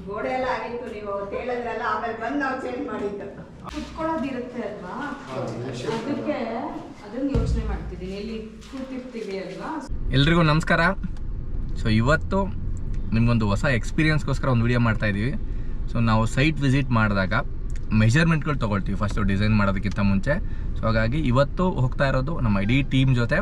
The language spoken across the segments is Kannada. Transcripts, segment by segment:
ಗೋಡೆ ಎಲ್ಲ ಆಗಿತ್ತು, ನೀವು ಹೇಳಿದ್ರಲ್ಲ, ಆಮೇಲೆ ಬಂದು ನಾವು ಚೇಂಜ್ ಮಾಡಿದ್ದು. ಕುತ್ಕೊಳ್ಳೋದಿರುತ್ತೆ ಅಲ್ವಾ, ಅದಕ್ಕೆ ಅದನ್ನ ಯೋಚನೆ ಮಾಡ್ತಿದ್ದೀನಿ, ಎಲ್ಲಿ ಕೂತಿರ್ತೀವಿ ಅಲ್ವಾ. ಎಲ್ರಿಗೂ ನಮಸ್ಕಾರ. ಸೊ ಇವತ್ತು ನಿಮಗೊಂದು ಹೊಸ ಎಕ್ಸ್ಪೀರಿಯನ್ಸ್ಗೋಸ್ಕರ ಒಂದು ವಿಡಿಯೋ ಮಾಡ್ತಾಯಿದ್ದೀವಿ. ಸೊ ನಾವು ಸೈಟ್ ವಿಸಿಟ್ ಮಾಡಿದಾಗ ಮೆಜರ್ಮೆಂಟ್ಗಳು ತೊಗೊಳ್ತೀವಿ ಫಸ್ಟು ಡಿಸೈನ್ ಮಾಡೋದಕ್ಕಿಂತ ಮುಂಚೆ. ಸೊ ಹಾಗಾಗಿ ಇವತ್ತು ಹೋಗ್ತಾ ಇರೋದು ನಮ್ಮ ಇಡೀ ಟೀಮ್ ಜೊತೆ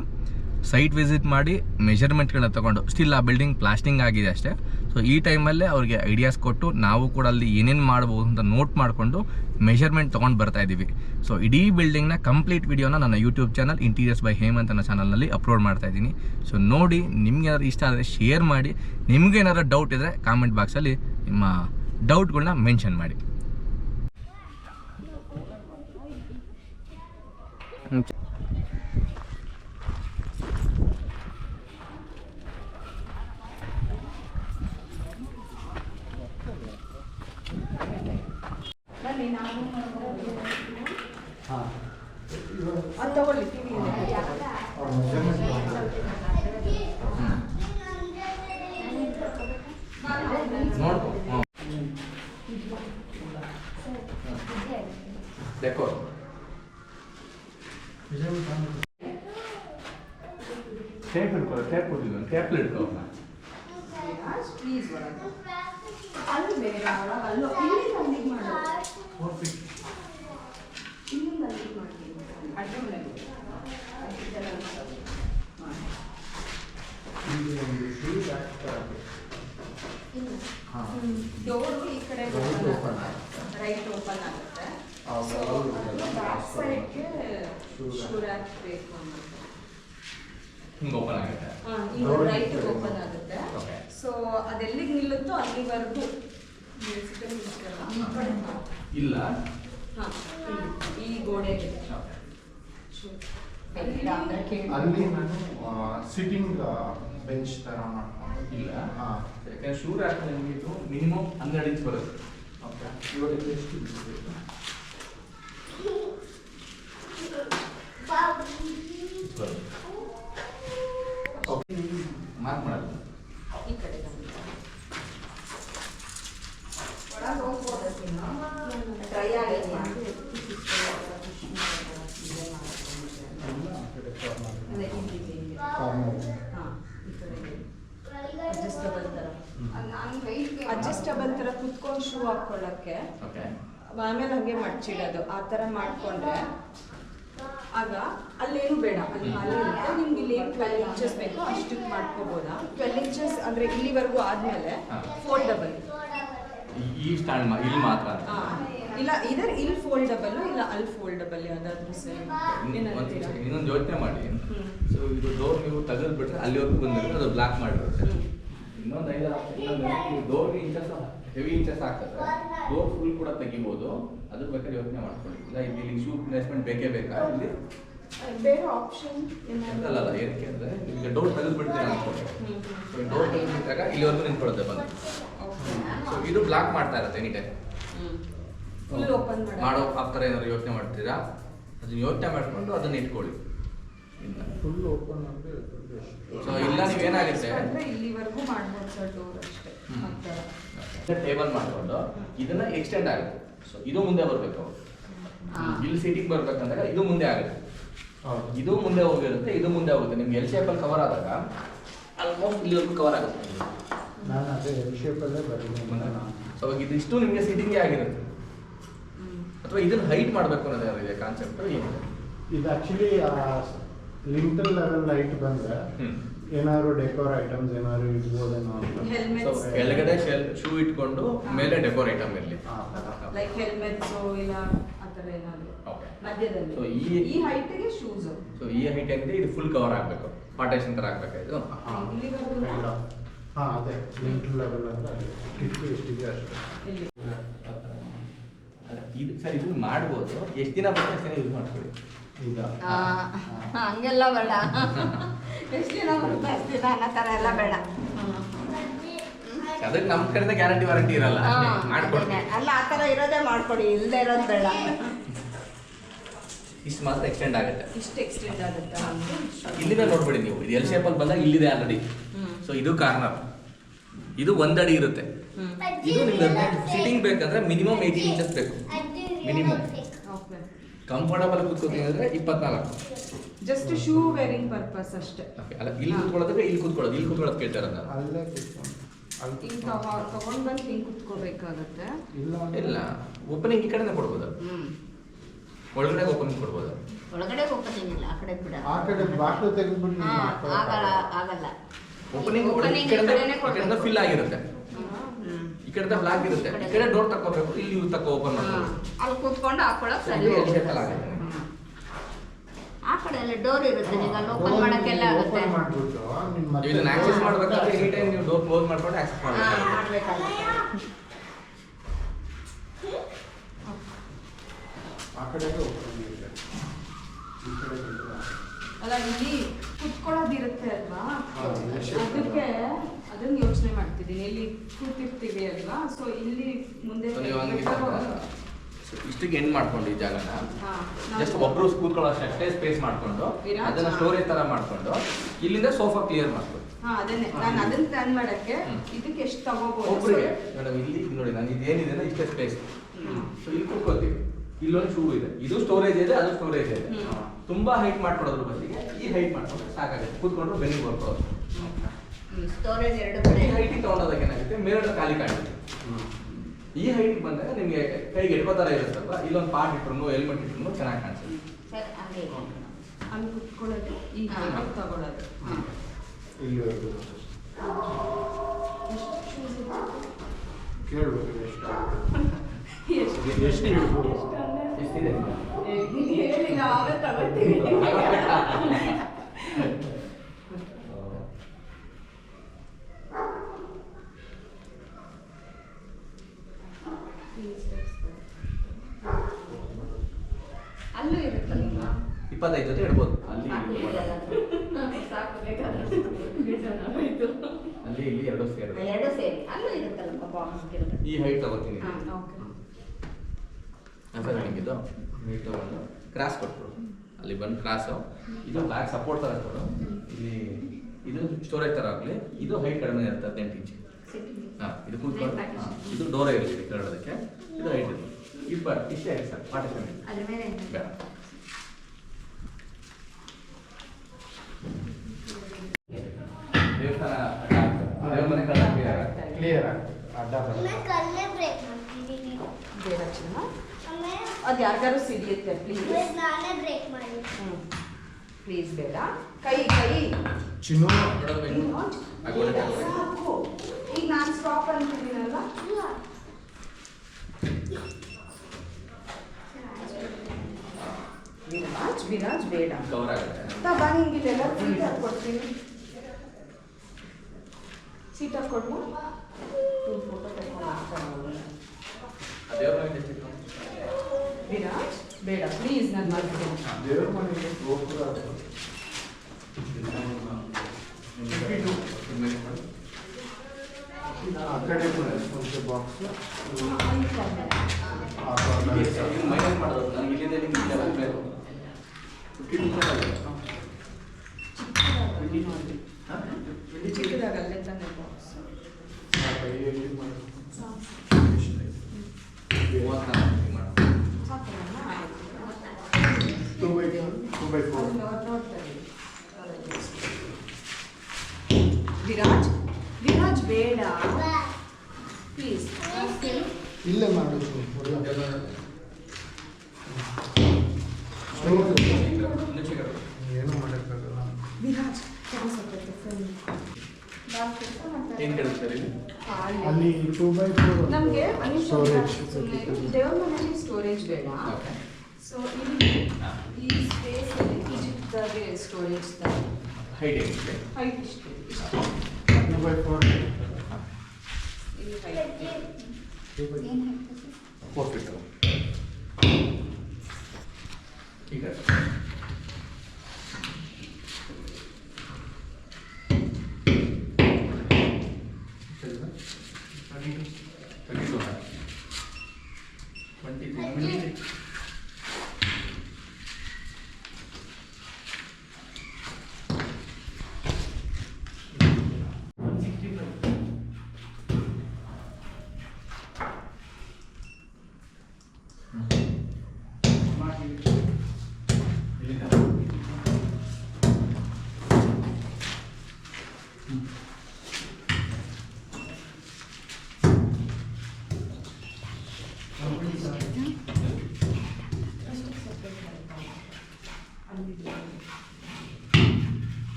ಸೈಟ್ ವಿಸಿಟ್ ಮಾಡಿ ಮೆಜರ್ಮೆಂಟ್ಗಳನ್ನ ತೊಗೊಂಡು, ಸ್ಟಿಲ್ ಆ ಬಿಲ್ಡಿಂಗ್ ಪ್ಲಾಸ್ಟಿಂಗ್ ಆಗಿದೆ ಅಷ್ಟೇ. ಸೊ ಈ ಟೈಮಲ್ಲೇ ಅವ್ರಿಗೆ ಐಡಿಯಾಸ್ ಕೊಟ್ಟು ನಾವು ಕೂಡ ಅಲ್ಲಿ ಏನೇನು ಮಾಡ್ಬೋದು ಅಂತ ನೋಟ್ ಮಾಡಿಕೊಂಡು ಮೆಜರ್ಮೆಂಟ್ ತೊಗೊಂಡು ಬರ್ತಾ ಇದ್ದೀವಿ. ಸೊ ಇಡೀ ಬಿಲ್ಡಿಂಗ್ನ ಕಂಪ್ಲೀಟ್ ವಿಡಿಯೋನ ನನ್ನ YouTube channel interiors by Hemant ಅನ್ನೋ ಚಾನಲ್ನಲ್ಲಿ ಅಪ್ಲೋಡ್ ಮಾಡ್ತಾ ಇದ್ದೀನಿ. ಸೊ ನೋಡಿ, ನಿಮ್ಗೆ ಏನಾದ್ರು ಇಷ್ಟ ಆದರೆ ಶೇರ್ ಮಾಡಿ, ನಿಮ್ಗೆ ಏನಾದ್ರು ಡೌಟ್ ಇದ್ದರೆ ಕಾಮೆಂಟ್ ಬಾಕ್ಸಲ್ಲಿ ನಿಮ್ಮ ಡೌಟ್ಗಳನ್ನ ಮೆನ್ಷನ್ ಮಾಡಿ. ಡೆಕೋರ್ ಟೇಪ್ ಇಟ್ಕೊ, ಟೇಪ್ ಕೊಟ್ಟಿದ್ದು, ಟೇಪ್ ಇಟ್ಕೊ. ಡೋರು ಈ ಕಡೆ ರೈಟ್ ಓಪನ್ ಆಗುತ್ತೆ. ಬ್ಯಾಕ್ ಸೈಡ್ಗೆ ಶೂ ರ್ಯಾಕ್ ಬೇಕು ಅನ್ನೋದು. ಹಿಂಗೆ ಓಪನ್ ಆಗುತ್ತೆ, ಈಗ ರೈಟ್ ಓಪನ್ ಆಗುತ್ತೆ. ಸೊ ಅದೆಲ್ಲಿಗೆ ನಿಲ್ಲುತ್ತೋ ಅಲ್ಲಿವರೆಗೂ ಇಲ್ಲ. ಈ ಗೋಡೆಗೆ ಅಲ್ಲಿ ನಾನು ಸಿಟ್ಟಿಂಗ್ ಬೆಂಚ್ ತರ ಮಾಡ್ಕೊಂಡು ಇಲ್ಲ. ಯಾಕಂದ್ರೆ ಶೂ ರ್ಯಾಕ್ ಇದು ಮಿನಿಮಮ್ 12 ಇಂಚ್ ಬರುತ್ತೆ. ಓಕೆ, ಇವಾಗ ಎಷ್ಟು ಮಾರ್ಕ್ ಮಾಡೋದು ಈ ಕಡೆ ಟ್ರೈ ಆಗಿದೆಯಾ? ಅಡ್ಜಸ್ಟಬಲ್ ತರ ಕುತ್ಕೊಂಡು ಶೂ ಹಾಕೊಳ್ಳಕ್ಕೆ, ಆಮೇಲೆ ಹಂಗೆ ಮಡ್ಚಿಡೋದು, ಆ ತರ ಮಾಡ್ಕೊಂಡ್ರೆ ಆಗ ಅಲ್ಲೇನು ಬೇಡ. ಅಲ್ಲಿ ಖಾಲಿ ಇರುತ್ತೆ. ನಿಮ್ಗೆ ಇಲ್ಲಿ 12 ಇಂಚಸ್ ಬೇಕು ಅಷ್ಟಕ್ಕೆ ಮಾಡ್ಕೋಬೋದಾ? 12 ಇಂಚಸ್ ಅಂದ್ರೆ ಇಲ್ಲಿವರೆಗೂ ಆದ್ಮೇಲೆ ಫೋಲ್ಡಬಲ್. ಈ ಸ್ಟ್ಯಾಂಡ್ ಇಲ್ಲಿ ಮಾತ್ರ ಇಲ್ಲ, ಇದರ ಇಲ್ಲಿ ಫೋಲ್ಡಬಲ್, ಇಲ್ಲ ಅಲ್ಲಿ ಫೋಲ್ಡಬಲ್, ಯಾವ್ದಾದ್ರು ಸರಿ. ಇನ್ನೊಂದು ಯೋಚನೆ ಮಾಡಿ. ಸೊ ಇದು ಡೋರ್ ನೀವು ತೆಗೆದು ಬಿಟ್ರೆ ಅಲ್ಲಿವರೆಗೂ ಬಂದಿರುತ್ತೆ, ಅದು ಬ್ಲಾಕ್ ಮಾಡಿರುತ್ತೆ. ಇನ್ನೊಂದು 5 ಡೋರ್ಗೆ ಇಂಚಸ್ ಹೆವಿ ಇಂಚಸ್ ಆಗ್ತದೆ. ಡೋರ್ ಫುಲ್ ಕೂಡ ತೆಗಿಬೋದು. ಅದ್ರ ಬೇಕಾದ್ರೆ ಯೋಚನೆ ಮಾಡ್ಕೊಳ್ಳಿ. ಇಲ್ಲ ಇಲ್ಲಿ ಶೂ ಪ್ಲೇಸ್ಮೆಂಟ್ ಬೇಕೇ ಬೇಕಾ? ಇಲ್ಲಿ ಬೇರೆ ಆಪ್ಷನ್ ಅಲ್ಲ, ಏನಕ್ಕೆ ಅಂದರೆ ನಿಮಗೆ ಡೋರ್ ತೆಗೆದು ಬಿಡ್ತೀರಾ ಅನ್ಕೊಳ್ಳಿ. ಸೊ ಡೋರ್ ತೆಗೆದು ಬಿಟ್ಟಾಗ ಇಲ್ಲಿವರೆಗೂ ನಿಂತ್ಕೊಳ್ಳುತ್ತೆ ಬಂದು. ಸೊ ಇದು ಬ್ಲಾಕ್ ಮಾಡ್ತಾ ಇರುತ್ತೆ ಎನಿ ಟೈಮ್. ಫುಲ್ ಓಪನ್ ಮಾಡೋ ಆ ಥರ ಏನಾದ್ರು ಯೋಚನೆ ಮಾಡ್ತೀರಾ? ಅದನ್ನ ಯೋಚನೆ ಮಾಡ್ಕೊಂಡು ಅದನ್ನ ಇಟ್ಕೊಳ್ಳಿ. ಫುಲ್ ಓಪನ್ ಅಂದರೆ ಸೊ ಇಲ್ಲ, ನೀವೇನಾಗುತ್ತೆ ಇಲ್ಲಿವರೆಗೂ ಮಾಡ್ಬೋದು ಸರ್, ಡೋರ್ ಅಷ್ಟೇ. ಟೇಬಲ್ ಮಾಡ್ಕೊಂಡು ಇದನ್ನ ಎಕ್ಸ್ಟೆಂಡ್ ಆಗುತ್ತೆ. ಸೊ ಇದು ಮುಂದೆ ಬರಬೇಕು, ಇಲ್ಲಿ ಸೀಟಿಂಗ್ ಬರ್ಬೇಕಂದಾಗ ಇದು ಮುಂದೆ ಆಗುತ್ತೆ, ಇದು ಮುಂದೆ ಹೋಗಿರುತ್ತೆ, ಇದು ಮುಂದೆ ಹೋಗುತ್ತೆ. ನಿಮ್ಗೆ ಎಲ್ ಶೇಪಲ್ಲಿ ಕವರ್ ಆದಾಗ ಆಲ್ಮೋಸ್ಟ್ ಇಲ್ಲಿವರೆಗೂ ಕವರ್ ಆಗುತ್ತೆ. ನಾನು ಅದೇ ಎಲ್ ಶೇಪಲ್ಲೇ ಬರೀ. ಸೊ ಇದಿಷ್ಟು ನಿಮಗೆ ಸೀಟಿಂಗೇ ಆಗಿರುತ್ತೆ. ಅಥವಾ ಇದನ್ನ ಹೈಟ್ ಮಾಡಬೇಕು ಅನ್ನೋದು ಇದೆ ಕಾನ್ಸೆಪ್ಟ್. ಏನಿದೆ ಇದು ಆಕ್ಚುಲಿ ಲಿಂಟಲ್ ಲೆವೆಲ್ ಲೈಟ್ ಬಂದ್ರೆ ಏನಾದ್ರು ಡೆಕೋರ್ ಐಟಮ್ಸ್ ಏನಾದ್ರು ಇಡ್ಬೋದೇನೋ ಅಂತ. ಸೊ ಕೆಳಗಡೆ ಶೂ ಇಟ್ಕೊಂಡು ಮೇಲೆ ಡೆಕೋರ್ ಐಟಮ್ ಇರಲಿ, ಲೈಕ್ ಹೆಲ್ಮೆಟ್ಸ್ ಇಲ್ಲ ಆ ಥರ ಏನಾದ್ರು ಮಧ್ಯದಲ್ಲಿ. ಸೊ ಈ ಹೈಟ್ಗೆ ಶೂಸ್. ಸೊ ಈ ಹೈಟ್ ಏನಿದೆ ಇದು ಫುಲ್ ಕವರ್ ಆಗಬೇಕು, ಪಾರ್ಟೇಷನ್ ಥರ ಆಗಬೇಕು ಇದು. ಅದೇ ಲಿಂಟಲ್ ಲೆವೆಲ್ ಅಂದ್ರೆ ಕಿಟಕಿ ಎಷ್ಟಿದೆ ಅಷ್ಟೇ. ಇದು ಸರ್, ಇದನ್ನ ಮಾಡ್ಬೋದು. ಎಷ್ಟು ದಿನ ಬರುತ್ತೆ ಯೂಸ್ ಮಾಡ್ಕೊಳ್ಳಿ. ಈಗ ಹಂಗೆಲ್ಲ ಬೇಡ, ಎಷ್ಟು ದಿನ ಬರುತ್ತೆ ಅಷ್ಟು ದಿನ ಅನ್ನೋ ಥರ ಎಲ್ಲ ಬೇಡ. ಅದಕ್ಕೆ ನಮ್ಮ ಕಡೆಯಿಂದ ಗ್ಯಾರಂಟಿ ವಾರಂಟಿ ಇರಲ್ಲ, ಮಾಡ್ಕೊಡ್ತೀನಿ. ಅಲ್ಲ, ಆ ಥರ ಇರೋದೇ ಮಾಡ್ಕೊಡಿ, ಇಲ್ಲದೆ ಇರೋದು ಬೇಡ. ಇಷ್ಟು ಮಾತ್ರ ಎಕ್ಸ್ಟೆಂಡ್ ಆಗುತ್ತೆ. ಇಷ್ಟು ಎಕ್ಸ್ಟೆಂಡ್ ಆಗುತ್ತೆ. ಇಲ್ಲಿಂದ ನೋಡ್ಬೇಡಿ ನೀವು, ಇದು ಎಲ್ ಶೇಪಲ್ಲಿ ಬಂದಾಗ ಇಲ್ಲಿದೆ ಆಲ್ರೆಡಿ. ಸೊ ಇದು ಕಾರ್ನರ್, ಇದು 1 ಅಡಿ ಇರುತ್ತೆ. ಇದು ನಿಮ್ಗೆ ಸಿಟ್ಟಿಂಗ್ ಬೇಕಂದ್ರೆ ಮಿನಿಮಮ್ 18 ಇಂಚಸ್ ಬೇಕು. Minimum okay. ಕಂಫರ್ಟಬಲ್ ಕೂತ್ಕೋತೀನಿ ಅಂದ್ರೆ 24. ಜಸ್ಟ್ ಶೂ ವೇರಿಂಗ್ ಪರ್ಪಸ್ ಅಷ್ಟೇ. ಅಲ್ಲ ಇಲ್ಲಿ ಕೂತ್ಕೊಳ್ಳೋದಕ್ಕೆ ಇಲ್ಲಿ ಕೂತ್ಕೊಳ್ಳೋದು ಕೇಳ್ತಾರೆ ನಾನು. ಅಲ್ಲೇ ಕೂತ್ಕೊಂಡು ಹಿಂಗೆ ತಗೊಂಡು ಬಂದು ಹಿಂಗೆ ಕೂತ್ಕೋಬೇಕಾಗತ್ತೆ. ಇಲ್ಲ ಓಪನಿಂಗ್ ಈ ಕಡೆನೇ ಕೊಡ್ಬೋದು. ಒಳಗಡೆ ಓಪನಿಂಗ್ ಕೊಡ್ಬೋದು. ಒಳಗಡೆ ಓಪನಿಂಗ್ ಇಲ್ಲ, ಆ ಕಡೆ ಬಿಡ. ಆ ಕಡೆ ಬಾಕ್ಲು ತೆಗೆದ್ಬಿಟ್ಟು ಆಗಲ್ಲ. ಓಪನಿಂಗ್ ಈ ಕಡೆಯಿಂದ ಫಿಲ್ ಆಗಿರುತ್ತೆ, ಈ ಕಡೆ ಬ್ಲಾಕ್ ಇರುತ್ತೆ. ಈ ಕಡೆ ಡೋರ್ ತಗೋಬೇಕು, ಇಲ್ಲಿ ತಗೋ ಓಪನ್ ಮಾಡ್ಬೋದು. ಅಲ್ಲಿ ಕೂತ್ಕೊಂಡು ಹಾಕೊಳ್ಳೋಕೆ ಸರಿ. ಆ ಕಡೆ ಎಲ್ಲ ಡೋರ್ ಇರುತ್ತೆ, ನೀವು ಅಲ್ಲಿ ಓಪನ್ ಮಾಡೋಕ್ಕೆಲ್ಲ ಆಗುತ್ತೆ. ಇದನ್ನ ಆಕ್ಸೆಸ್ ಮಾಡಬೇಕಾದ್ರೆ ಎನಿ ಟೈಮ್ ನೀವು ಡೋರ್ ಕ್ಲೋಸ್ ಮಾಡ್ಕೊಂಡು ಆಕ್ಸೆಸ್ ಮಾಡಬೇಕಾಗುತ್ತೆ. ಆ ಕಡೆ ಓಪನ್ ಈ ಕಡೆ ಅಲ್ಲ ಇಲ್ಲಿ ಕುತ್ಕೊಳ್ಳೋದಿರುತ್ತೆ ಅಲ್ವಾ, ಅದಕ್ಕೆ ಅದನ್ನ ಯೋಚನೆ ಮಾಡ್ತಿದ್ದೀನಿ. ಇಲ್ಲಿ ಕೂತಿರ್ತೀವಿ ಅಲ್ವಾ, ಸೊ ಇಲ್ಲಿ ಮುಂದೆ ಇಷ್ಟಿಗೆ ಎಂಡ್ ಮಾಡ್ಕೊಂಡು ಈ ಜಾಗನ ಜಸ್ಟ್ ಒಬ್ರು ಕೂತ್ಕೊಳ್ಳೋ ಅಷ್ಟೇ ಸ್ಪೇಸ್ ಮಾಡ್ಕೊಂಡು ಅದನ್ನ ಸ್ಟೋರೇಜ್ ತರ ಮಾಡ್ಕೊಂಡು ಇಲ್ಲಿಂದ ಸೋಫಾ ಕ್ಲಿಯರ್ ಮಾಡ್ಕೊಂಡು ಅದನ್ನೇ ನಾನು ಅದನ್ನ ಪ್ಲಾನ್ ಮಾಡಕ್ಕೆ ಇದಕ್ಕೆ ಎಷ್ಟು ತಗೋಬಹುದು ಒಬ್ರಿಗೆ ಮೇಡಮ್. ಇಲ್ಲಿ ನೋಡಿ ನಾನು ಇದೇನಿದೆ ಇಷ್ಟೇ ಸ್ಪೇಸ್, ಸೊ ಇಲ್ಲಿ ಕೂತ್ಕೋತೀವಿ. ಇಲ್ಲೊಂದು ಶೂ ಇದೆ, ಇದು ಸ್ಟೋರೇಜ್ ಇದೆ, ಅದು ಸ್ಟೋರೇಜ್ ಇದೆ. ತುಂಬಾ ಹೈಟ್ ಮಾಡ್ಕೊಡೋದ್ರ ಬದಲಿಗೆ ಈ ಹೈಟ್ ಮಾಡ್ಕೊಂಡ್ರೆ ಸಾಕಾಗುತ್ತೆ. ಕೂತ್ಕೊಂಡ್ರು ಬೆನ್ನಿಗೆ ಬರ್ಕೊಳ್ಳೋದು. ಸ್ಟೋರೇಜ್ ಎರಡು ಕಡೆ ಹೈಟಿಗೆ ತಗೊಂಡೋದಾಗ ಏನಾಗುತ್ತೆ, ಮೇಲ್ಗಡೆ ಖಾಲಿ ಕಾಣುತ್ತೆ. ಈ ಹೈಟಿಗೆ ಬಂದಾಗ ನಿಮಗೆ ಕೈಗೆ ಎಡ್ಕೋ ಥರ ಇರುತ್ತಲ್ವಾ, ಇಲ್ಲೊಂದು ಪಾಟ್ ಇಟ್ರು ಹೆಲ್ಮೆಟ್ ಇಟ್ರು ಚೆನ್ನಾಗಿ ಕಾಣಿಸುತ್ತೆ. ಸರ್ ಹಂಗೆ ಅಲ್ಲಿ ಕುತ್ಕೊಳ್ಳೋದು, ಈಗ ತಗೊಳ್ಳೋದು. ಇಲ್ಲಿವರೆಗೂ ಕೇಳ್ಬೇಕು ಎಷ್ಟು ಇಡ್ಬೋದು? ಎಷ್ಟಿದೆ? ಹೇಳಿ ನಾವೇ ತಗೊಳ್ತೀವಿ. ಅಲ್ಲೂ ಇರುತ್ತಲ್ಲ 25 ಜೊತೆ ಇಡ್ಬೋದು. ಅಲ್ಲಿ ಇಲ್ಲಿ ಎರಡು ಸೇರಿ ಅಲ್ಲೂ ಇರುತ್ತಲ್ಲ ಬಾಕ್ಸ್. ಈ ಹೈಟ್ ತಗೋತೀನಿ. ಓಕೆ. ಇದು ಹೈಟ್ ತಗೊಂಡು ಕ್ರಾಸ್ ಕೊಟ್ಬಿಡು, ಅಲ್ಲಿ ಬಂದು ಕ್ರಾಸು. ಇದು ಬ್ಯಾಕ್ ಸಪೋರ್ಟ್ ಥರ ಕೊಡು. ಇಲ್ಲಿ ಇದು ಸ್ಟೋರೇಜ್ ಥರ ಆಗಲಿ. ಇದು ಹೈಟ್ ಕಡಿಮೆ ಇರುತ್ತೆ, 18 ಇಂಚ್. ಇದು ಕೂತ್ಕೊಂಡು ಇದು ಡೋರೇ ಇರುತ್ತೆ ಕೆಳಗಡೆದಕ್ಕೆ. ಇದು ಹೈಟ್ ಇದೆ. ಇಷ್ಟೇ ಆಗಿದೆ ಸರ್. ಪಾರ್ಟಿಷನ್ ಅದ್ರ ಮೇಲೆ ಬೇಡ. ದೇವಸ್ಥಾನ ದೇವ್ರ ಮನೆ ಕ್ಲಿಯರ್ ಅಡ್ಡ ಬೇಡ ಚಿನ್ನ, ಅದು ಯಾರಿಗಾರು ಸಿಡಿಯುತ್ತೆ. ಪ್ಲೀಸ್ ಪ್ಲೀಸ್ ಬೇಡ. ಕೈ ಚಿನ್ನು ಸಾಕು. ಈಗ ನಾನು ಸ್ಟಾಪ್ ಅಂತಿದ್ದೀನಲ್ಲ, ವಿರಾಜ್ ಬೇಡ. ಕವರ್ ಆಗುತ್ತೆ. ಬಾ, ನಿಂಗಿದೆಲ್ಲ ಸೀಟ್ ಹಾಕ್ಕೊಡ್ತೀನಿ. ಸೀಟ್ ಹಾಕ್ಕೊಡ್ಲು ಫೋಟೋ ತಗೊಂಡು. ದೇವ್ರ ಮನೆ ಎಷ್ಟಿತ್ತು? ವಿರಾಜ್ ಬೇಡ ಪ್ಲೀಸ್, ನಾನು ಮಾಡ್ತೀನಿ. ದೇವ್ರ ಮನೆಗೆ ಗೋಪುರ ಆ ಕಡೆ ಒಂದು ಬಾಕ್ಸ್ ಮೈನಸ್ ಮಾಡೋದು. ನನಗೆ ಇಲ್ಲಿಂದ ನಿಮ್ಗೆ ಆಗಬೇಕು. ಚಿಕ್ಕದಾಗಲ್ಲೇ ತಾನೆ ಬಾಕ್ಸ್. 2x4 ವಿರಾಜ್ ಬೇಡ ಪ್ಲೀಸ್. ಇಲ್ಲೇ ಮಾಡೋದು ಏನು ಮಾಡೋಕ್ಕಾಗಲ್ಲ. ವಿರಾಜ್ ಅಲ್ಲಿ 2x4 ನಮಗೆ ಸ್ಟೋರೇಜ್. ದೇವ್ರ ಮನೆಯಲ್ಲಿ ಸ್ಟೋರೇಜ್ ಬೇಡ. ಸೊ ಇಲ್ಲಿ ಈ ಸ್ಪೇಸಲ್ಲಿ ಈಜಿಪ್ಟ್ದಾಗೆ ಸ್ಟೋರೇಜ್ ಹೈಟ್ ಏನಿದೆ? ಹೈಟ್ ಇಷ್ಟು 2x4 ಇಲ್ಲಿ ಹೈಟ್ 4 ಫೀಟ್. ಈಗ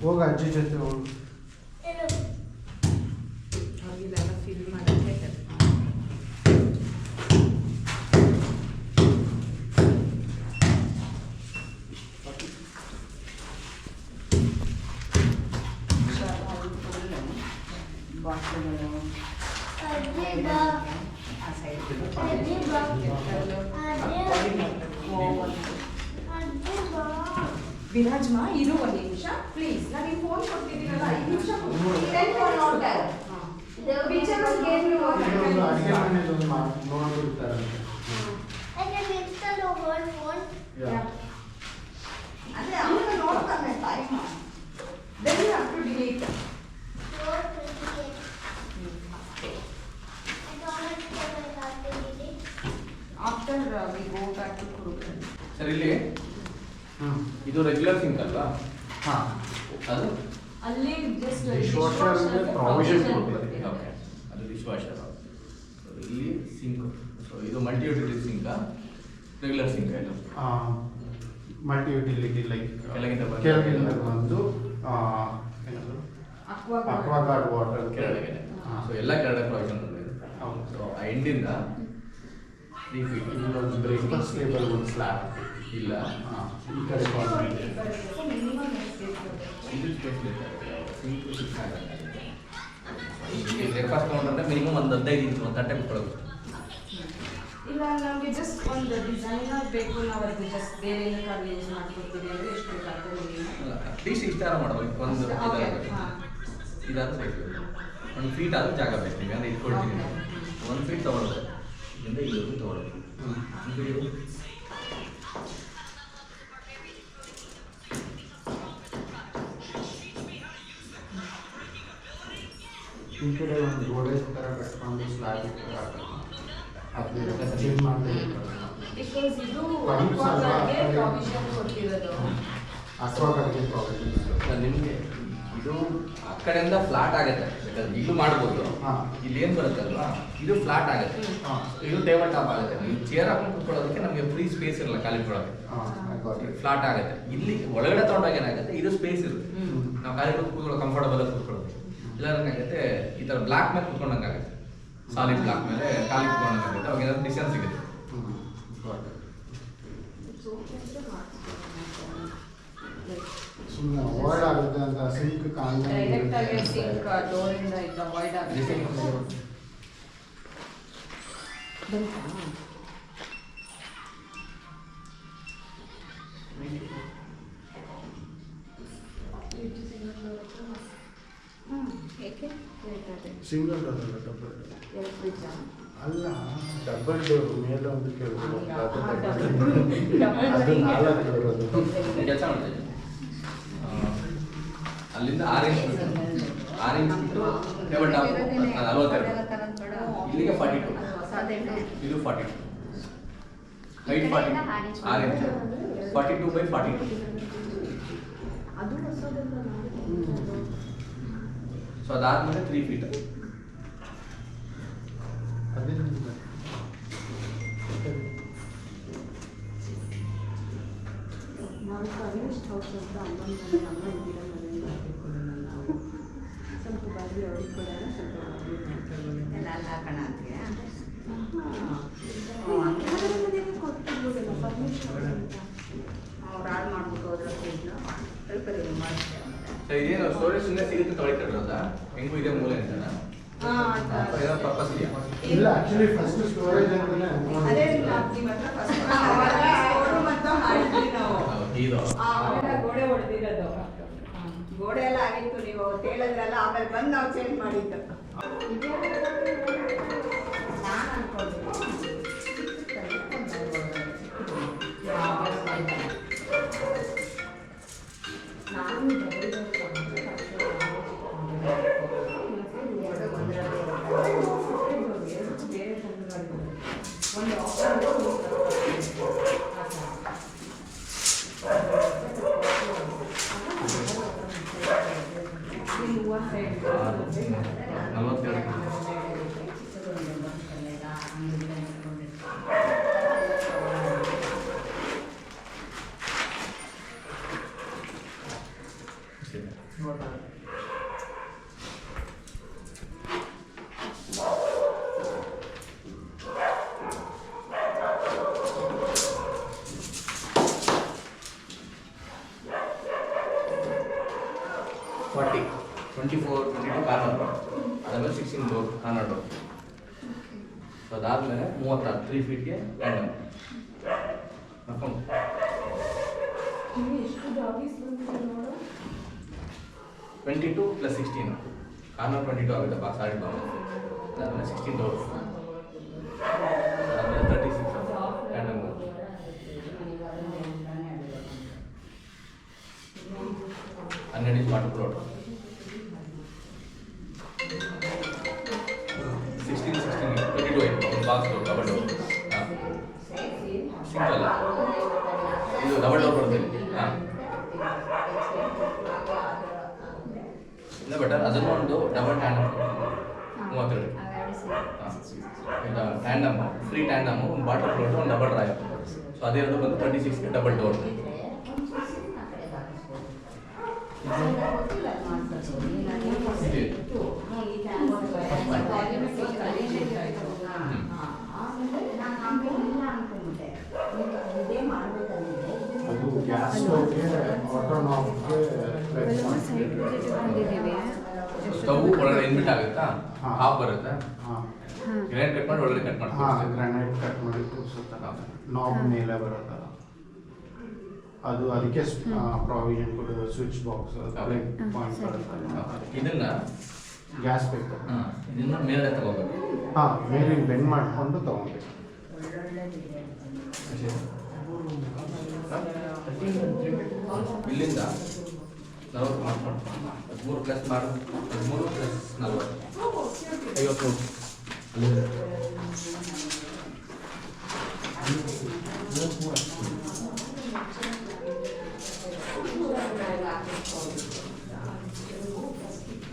ಹೋಗ ಅಜ್ಜಿ ಜೊತೆ ಹೋಗು. ಅವ್ರಿಗೆಲ್ಲ ಫಿಲ್ ಮಾಡೋಕ್ಕೆ ಬಾಟ್ಲುಗಳು ಆ ಸೈಡ್ ವಿರಾಜ್ಮಾ ಇರು ಒಂದು ನಿಮಿಷ ಪ್ಲೀಸ್ ನಾನು ಈ ಫೋನ್ ಕೊಡ್ತಿದ್ದೀನಲ್ಲ 5 ನಿಮಿಷ ಇನ್ನೊಂದು ಅಡಿಗೆ ಮನೇಲಿ ಒಂದು ನೋಡ್ಬಿಡ್ತಾರಂತೆ. ಅಂದ್ರೆ ಅವನು ನೋಡ್ತಾನೆ time then you have to delete after we go back to Kurukul. Sir ಇಲ್ಲಿ ಇದು ರೆಗ್ಯುಲರ್ ಸಿಂಕ್ ಅಲ್ವಾ? ಹಾಂ ಅದು ಅಲ್ಲಿ just Dishwasher ಗೆ provision ಕೊಟ್ಟಿದ್ದೀವಿ. ಓಕೆ, ಅದು ಡಿಶ್ ವಾಷರ್. ಇಲ್ಲಿ ಸಿಂಕ್. ಸೊ ಇದು multi utility sink, regular sink ಇದು. ಮಲ್ಟಿ ಯುಟಿಲಿಟಿ ಲೈಕ್ ಕೆಳಗಿಂದ ಬಂದು ಏನದು ಅಕ್ವಾ ಗಾರ್ಡ್ ವಾಟರ್ ಕೆಳಗಡೆ. ಸೊ ಎಲ್ಲ ಕೆಳಗಡೆ ಪ್ರೊವಿಷನ್ ಇದೆ. ಹೌದು. ಸೊ ಆ ಎಂಡಿಂದ 3 ಫೀಟ್ ಇಲ್ಲೊಂದು ಬ್ರೇಕ್ಫಾಸ್ಟ್ ಟೇಬಲ್ ಒಂದು ಸ್ಲ್ಯಾಬ್ ಇಲ್ಲ. ಈ ಕಡೆ ಕಾರ್ನರ್ ಇದೆ. ಇದು ಸ್ಪೇಸ್ ಸಿಂಕ್ ಬ್ರೇಕ್ಫಾಸ್ಟ್ ತೊಗೊಂಡ್ರೆ ಮಿನಿಮಮ್ ಒಂದು 15 ಇಂಚ್ ಒಂದು ತಟ್ಟೆ ಬಿಟ್ಕೊಳ್ಳೋದು. ಇಲ್ಲ ನಮಗೆ ಜಸ್ಟ್ ಒಂದು ಡಿಸೈನರ್ ಬೇಕು, ನಾವು ಅದು ಜಸ್ಟ್ ಬೇರೆ ಏನಕ್ಕಾಗಿ ಯೂಸ್ ಮಾಡ್ಕೊತೀವಿ ಅಂದರೆ ಎಷ್ಟು ಬೇಕಾಗ್ತದೆ ಅಲ್ಲ, ಅಟ್ಲೀಸ್ಟ್ ಇಷ್ಟಾರ ಮಾಡಬೇಕು. ಒಂದು ಇದಾದ ಬೇಕು, 1 ಫೀಟ್ ಆದರೂ ಜಾಗ ಬೇಕು. ನೀವು ಅಂದರೆ ಇಟ್ಕೊಳ್ತೀನಿ 1 ಫೀಟ್ ತೊಗೊಳ್ಳೋದು, ಇದರಿಂದ ಇಲ್ಲಿವರೆಗೂ ತೊಗೊಳ್ಳೋದು. ಈ ಕಡೆ ಒಂದು ಗೋಡೆ ಥರ ಕಟ್ಕೊಂಡು ಸ್ಲ್ಯಾಬ್ ಅದು ಚೇಂಜ್ ಮಾಡಬೇಕು. ಬಿಕಾಸ್ ಇದು Pipes ಅಲ್ವಾ? ಪ್ರಾವಿಷನ್ ಕೊಟ್ಟಿರೋದು. ಅಕ್ವಾಗಾರ್ಡ್ಗೆ ಪ್ರಾವಿಷನ್. ನಿಮಗೆ ಇದು ಆ ಕಡೆಯಿಂದ ಫ್ಲಾಟ್ ಆಗುತ್ತೆ, ಬೇಕಾದ್ರೆ ಇಲ್ಲೂ ಮಾಡ್ಬೋದು. ಇಲ್ಲಿ ಏನು ಬರುತ್ತಲ್ವಾ, ಇದು ಫ್ಲಾಟ್ ಆಗುತ್ತೆ. ಇದು ಟೇಬಲ್ ಟಾಪ್ ಆಗುತ್ತೆ. ನೀವು ಚೇರ್ ಹಾಕೊಂಡು ಕುತ್ಕೊಳ್ಳೋದಕ್ಕೆ ನಮಗೆ ಫ್ರೀ ಸ್ಪೇಸ್ ಇರಲ್ಲ ಖಾಲಿ ಕೊಡೋಕ್ಕೆ, ಫ್ಲಾಟ್ ಆಗುತ್ತೆ. ಇಲ್ಲಿ ಒಳಗಡೆ ತೊಗೊಂಡಾಗ ಏನಾಗುತ್ತೆ, ಇದು ಸ್ಪೇಸ್ ಇರುತ್ತೆ. ನಾವು ಖಾಲಿ ಕೂತ್ಕೊಳ್ಳೋ ಕಂಫರ್ಟಬಲ್ ಆಗಿ ಕೂತ್ಕೊಳ್ಳೋದು. ಇಲ್ಲ ಏನಾಗುತ್ತೆ, ಈ ಥರ ಬ್ಲಾಕ್ ಮೇಲೆ ಕುತ್ಕೊಂಡಂಗಾಗುತ್ತೆ, ಸಾಲಿಡ್ ಬ್ಲಾಕ್ ಮೇಲೆ ಖಾಲಿ ಕುತ್ಕೊಂಡಂಗಾಗುತ್ತೆ. ಅವಾಗ ಏನಾದ್ರು ಡಿಸ್ಟೆನ್ಸ್ ಸಿಗುತ್ತೆ. ಸುಮ್ಮನೆ ಅವಾಯ್ಡ್ ಆಗುತ್ತೆ ಅಂತ ಸಿಂಕ್ ಡೈರೆಕ್ಟ್ ಆಗಿ ಸಿಂಕ್ ಡೋರಿಂದ ಇದು ಅವಾಯ್ಡ್ ಆಗುತ್ತೆ. ಏಕೆ ಸಿಂಗಲ್ ಡೋರ್ ಅಲ್ಲ ಡಬಲ್ ಡೋರ್ ಅಲ್ಲ, ಡಬಲ್ ಡೋರ್ ಮೇಲೆ ಒಂದು ಕೇಳ್ಬೋದು. ಅದು 4 ಡೋರ್ ಅದು. ಕೆಲಸ ಮಾಡ್ತೀವಿ. ಅಲ್ಲಿಂದ 6 ಇಂಚ್ ಬಿಟ್ಟು ಟೇಬಲ್ ಟಾಪ್ 42, ಇಲ್ಲಿಗೆ 42, ಇದು 42, ಹೈಟ್ 40, 6 ಇಂಚ್ 42/42. ಅದು ಹೊಸದಲ್ಲ. ಸೊ ಅದಾದ್ಮೇಲೆ 3 ಫೀಟ್. ನಾವು ಕನಿಷ್ಠ ಹೌಸ್ ಅಂತ ಅಮ್ಮ ಇದ್ದೀರ ಮನೆಯಿಂದ ಹಾಕಿಕೊಳ್ಳೋಣ. ನಾವು ಸ್ವಲ್ಪ ಬಾರಿ ಅವ್ರಿಗೆ ಕೊಡೋಣ, ಸ್ವಲ್ಪ ಎಲ್ಲ ಹಾಕೋಣ ಅಂತೀಯ. ಕೊಡ್ತಿರ್ಬೋದಲ್ಲ ಪರ್ಮಿಷನ್ ಅಂತ ಅವ್ರು ಹಾಳು ಮಾಡ್ಬಿಟ್ಟು ಹೋದ್ರೆ ಸ್ವಲ್ಪ ಮಾಡ್ತೇವೆ. ಇದೇನು ಸ್ಟೋರೇಜ್ ಸುಮ್ಮನೆ ಸಿಗುತ್ತೆ ತೊಳಿತಾರಲ್ಲ, ಹೆಂಗೂ ಇದೆ ಮೂಲೆ ಅಂತನ ಏನೋ ಪರ್ಪಸ್ ಇದೆಯಾ? ಇಲ್ಲ, ಆಕ್ಚುಲಿ ಫಸ್ಟ್ ಸ್ಟೋರೇಜ್ ಅಂತಾನೆ ಅದೇ ನಿಮ್ಮ ಹತ್ರ ಫಸ್ಟ್ ಶೋರೂಮ್ ಅಂತ ಮಾಡಿದ್ವಿ ನಾವು. ಇದು ಆಮೇಲೆ ಗೋಡೆ ಹೊಡೆದಿರೋದು, ಗೋಡೆ ಎಲ್ಲ ಆಗಿತ್ತು. ನೀವು ಹೇಳಿದ್ರಲ್ಲ, ಆಮೇಲೆ ಬಂದು ನಾವು ಚೇಂಜ್ ಮಾಡಿದ್ದು. ನಾನು ಅನ್ಕೊಂಡಿದ್ದೆ ಒಂದು ಆಫರ್ 40, 24, 22 ಕಾರ್ನರ್, ಅದಾದಮೇಲೆ 16 ಡೋರ್ ಕಾರ್ನರ್ ಡೋರ್. ಸೊ ಅದಾದಮೇಲೆ 36 3 ಫೀಟ್ಗೆ ಟ್ಯಾಂಡಮ್. ಎಷ್ಟು ಡಾಗೀಸ್ ಬಂದಿದೆ ನೋಡು. 22 + 16 ಕಾರ್ನರ್ 22 ಆಗುತ್ತೆ ಬಾ ಸಾರಿ ಬಾ. ಅದಾದಮೇಲೆ 16 ಡೋರ್, ಅದಾದಮೇಲೆ 36 ಟ್ಯಾಂಡಮ್. ಹನ್ನೆರಡು inch water float, 16 22 box door double door. ಹಾಂ ಸಿಂಗಲ್ ಇದು ಡಬಲ್ ಡೋರ್ ಬರುತ್ತೆ. ಹಾಂ ಇಲ್ಲ ಬೆಟರ್ ಅದನ್ನು ಒಂದು ಡಬಲ್ ಟ್ಯಾಂಡಮ್ 32. ಹಾಂ ಇದು ಟ್ಯಾಂಡಮ್ ಫ್ರೀ ಟ್ಯಾಂಡಮ್, ಒಂದು ವಾಟರ್ ಫ್ಲೋಟ್, ಒಂದು ಡಬಲ್ ಡ್ರೈವರ್. ಸೊ ಅದೇರಡು ಬಂದು 36 ಡಬಲ್ ಡೋರ್. ಅದು ಗ್ಯಾಸ್ ಸ್ಟವ್ಗೆ ಆಟೋ ನಾಬ್ಗೆ ಸ್ಟವ್ ಒಳಗಡೆ ಇನ್ಬಿಟ್ ಆಗುತ್ತಾ? ಹಾಫ್ ಬರುತ್ತೆ. ಹಾಂ ಗ್ರೈಂಡ್ ಕಟ್ ಮಾಡಿ ಒಳಗಡೆ ಕಟ್ ಹಾಂ ಮಾಡ್ತೀವಿ. ಗ್ರಾನೈಟ್ ಕಟ್ ಮಾಡಿ ಕೂರಿಸುತ್ತಲ್ಲ, ನಾಬ್ ಮೇಲೆ ಬರುತ್ತಲ್ಲ ಅದು. ಅದಕ್ಕೆ ಪ್ರಾವಿಷನ್ ಕೊಡೋದು ಸ್ವಿಚ್ ಬಾಕ್ಸ್ ಪಾಯಿಂಟ್ ಬರುತ್ತೆ. ಇದನ್ನ ಗ್ಯಾಸ್ ಬೇಕು. ಇದನ್ನ ಮೇಲೆ ತಗೋಬೇಕು. ಹಾಂ ಮೇಲಿನ ಬೆಂಡ್ ಮಾಡಿಕೊಂಡು ತೊಗೊಬೇಕು. ಇಲ್ಲಿಂದ 40 ಮಾಡ್ಕೊಂಡು 13 ಪ್ಲಸ್ ಮಾಡು, 13 ಪ್ಲಸ್ 40 53.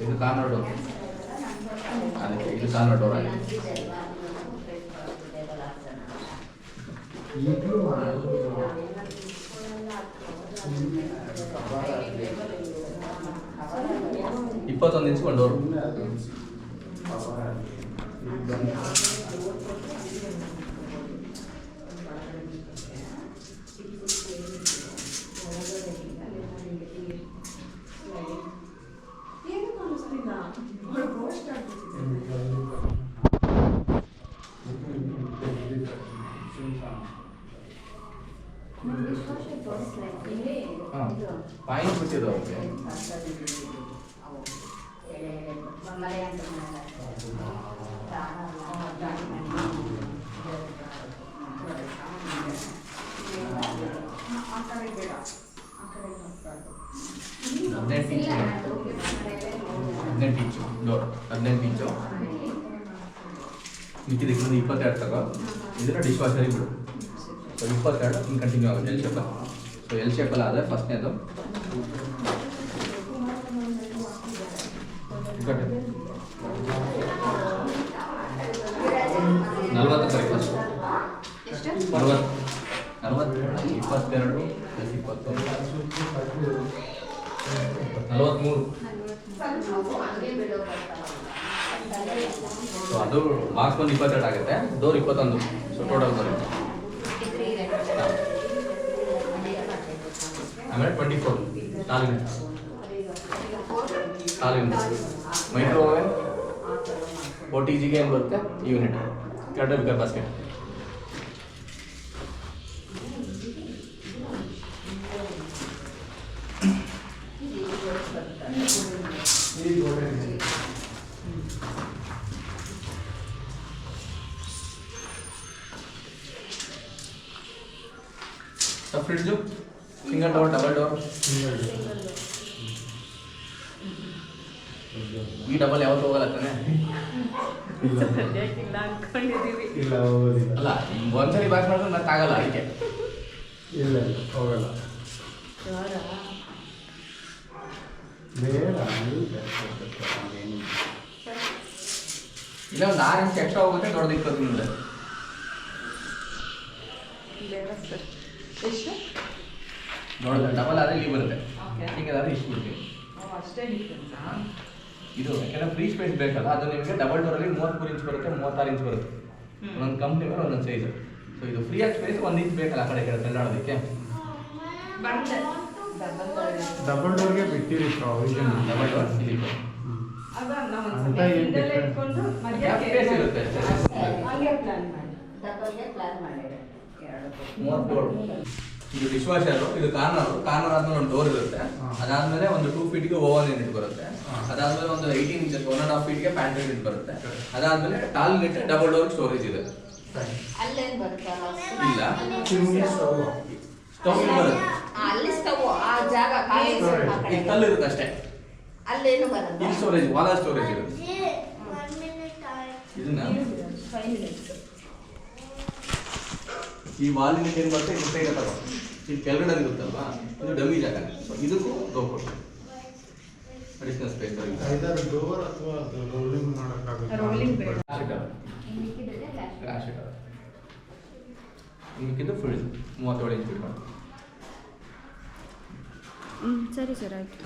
ಇದು ಕಾರ್ನರ್ ಡೋರ್, ಅದಕ್ಕೆ ಇದು ಕಾರ್ನರ್ ಡೋರ್ ಆಗಿದೆ. ಈಗಲೂ 21 ಇಂಚ್ ಒಂದು ಡೋರ್. ಏನು ಕಾಣಿಸ್ತಿಲ್ಲ, ರೋಸ್ಟ್ ಆಗ್ಬಿಟ್ಟಿದೆ. ಪಾಯಿಂಟ್ ಬಿಟ್ಟಿದ್ದು ಅವ್ರಿಗೆ. ಹದಿನೆಂಟು ಇಂಚು ಡೋರ್, 18 ಇಂಚು. ಮಿಕ್ಕಿದಕ್ಕೆ 22 ತಗೋ. ಇದನ್ನ ಡಿಶ್ ವಾಷರಿಗೆ ಬಿಡು. ಸೊ 22 ಹಿಂಗೆ ಕಂಟಿನ್ಯೂ ಆಗುತ್ತೆ ಎಲ್ ಶೇಪಲ್ಲಿ. ಸೊ ಎಲ್ ಶೇಪಲ್ಲಿ ಆದರೆ ಫಸ್ಟ್ನೇದು 40 ಸರಿ ಫಸ್ಟ್ 40 22 + 20 43. ಸೊ ಅದು ಮಾರ್ಕ್ಸ್ ಬಂದು 22 ಆಗುತ್ತೆ, ಡೋರ್ 21. ಸೊ ಟೋಟಲ್ ಬರುತ್ತೆ. ಆಮೇಲೆ 24 4 ಯೂನಿಟ್ ಮೈಕ್ರೋ ಓವೆನ್ 40 ಜಿಗೆ ಏನು ಬರುತ್ತೆ ಯೂನಿಟ್. ಎರಡು ಬಿಕರ್ basket. Fridge single door double door. ಈ ಡಬಲ್ ಯಾವತ್ತು ಹೋಗಲ್ಲ ತಾನೆ? ಇಲ್ಲ ಹೋಗೋದಿಲ್ಲ. ಅಲ್ಲ ಒಂದ್ಸರಿ ಬಾಕ್ ಮಾಡಿದ್ರೆ ಮತ್ತೆ ಆಗಲ್ಲ, ಅದಕ್ಕೆ ಇಲ್ಲ ಹೋಗಲ್ಲ. ಬೇಡ ಇಲ್ಲ ಒಂದು 6 ಇಂಚ್ ಎಕ್ಸ್ಟ್ರಾ ಹೋಗುತ್ತೆ, ದೊಡ್ಡದು 20 ಮುಂದೆ. ಎಷ್ಟು ದೊಡ್ಡದು ಡಬಲ್ ಆದರೆ ಇಲ್ಲಿ ಬರುತ್ತೆ, ಹಿಂಗೆ ಇಷ್ಟು ಬಿಡ್ತೀವಿ. ಅಷ್ಟೇ ಡಿಫ್ರೆನ್ಸಾ? ಇದು ಯಾಕಂದ್ರೆ ಫ್ರೀ ಸ್ಪೇಸ್ ಬೇಕಲ್ಲ, ಅದು ನಿಮಗೆ ಡಬಲ್ ಡೋರಲ್ಲಿ 33 ಇಂಚ್ ಬರುತ್ತೆ, 36 ಇಂಚ್ ಬರುತ್ತೆ. ಒಂದೊಂದು ಕಂಪ್ನಿ ಮೇಲೆ ಒಂದೊಂದು ಸೈಜ್. ಸೊ ಇದು ಫ್ರೀ ಆಗಿ ಸ್ಪೇಸ್ 1 ಇಂಚ್ ಬೇಕಲ್ಲ ಆ ಕಡೆ ಈ ಕಡೆ ತಳ್ಳಾಡೋದಕ್ಕೆ. ಬಂದೆ ಡಬಲ್ ಡೋರ್ಗೆ ಬಿಟ್ಟಿರಿ ಪ್ರಾವಿಷನ್. ಡಬಲ್ ಡೋರ್ ಇಲ್ಲಿ ಆಗ ನಾವು ಅಂತ ಒಂದ್ಸಲ ಏನ್ ಹಿಂದೆಲ್ಲ difference? ಇಟ್ಕೊಂಡು ಸ್ಪೇಸ್ ಇರುತ್ತೆ ಅಷ್ಟೇ. ಹಂಗೆ ಪ್ಲಾನ್ ಮಾಡಿ. ಡಬಲ್ಗೆ ಪ್ಲಾನ್ ಮಾಡಿದೆ 37. ಇದು ಡಿಶ್ ವಾಷರು, ಇದು ಕಾರ್ನರ್ ಆದ್ಮೇಲೆ ಒಂದು ಡೋರ್ ಇರುತ್ತೆ. ಅದಾದ್ಮೇಲೆ ಒಂದು 2 ಫೀಟ್ಗೆ ಓವನ್ ಯೂನಿಟ್ ಬರುತ್ತೆ. ಅದಾದ್ಮೇಲೆ ಒಂದು 18 ಇಂಚಸ್ 1.5 ಫೀಟ್ಗೆ ಪ್ಯಾಂಟ್ರಿ ಯೂನಿಟ್ ಬರುತ್ತೆ. ಅದಾದ್ಮೇಲೆ tall unit double door storage ಇದೆ. ಅಲ್ಲೇನು ಬರುತ್ತಲ್ಲ ಇಲ್ಲ ಚಿಮ್ನಿ ಸ್ಟವ್. ಸ್ಟವ್ ಬರುತ್ತೆ, ಅಲ್ಲಿ ಸ್ಟವ್ ಆ ಜಾಗ ಖಾಲಿ ಆ ಕಡೆ. ಈ ಕಲ್ಲು ಇರುತ್ತೆ ಅಷ್ಟೇ. ಅಲ್ಲೇನು ಬರಲ್ಲ. ಇಲ್ಲಿ ಸ್ಟೋರೇಜ್, ವಾಲ ಸ್ಟೋರೇಜ್ ಇರುತ್ತೆ. ಇದನ್ನ 5 minutes. ಈ ವಾಲ್ ಯೂನಿಟ್ ಏನು ಬರುತ್ತೆ ಇದು ಸೈಡ್ ಅಥವಾ ಇಲ್ಲಿ ಕೆಳಗಡೆ ಇರುತ್ತಲ್ವಾ, ಇದು ಡಮ್ಮಿ ಜಾಗ. ಸೊ ಇದಕ್ಕೂ ರೋಬೋಟ್ ಅಡಿಷನಲ್ ಸ್ಪೇಸ್ ಆಗಿದೆ. ಐದರ್ ಡೋರ್ ಅಥವಾ ರೋಲಿಂಗ್ ಮಾಡೋಕ್ಕಾಗುತ್ತೆ. ರೋಲಿಂಗ್ ಬೇಡ. ಕ್ರಾಶ್ ಇಟ್ ನಿಮಗಿದು ಫುಲ್ 37 ಇಂಚ್ ಇಟ್ಕೊಂಡು. ಸರಿ ಸರ್ ಆಯಿತು.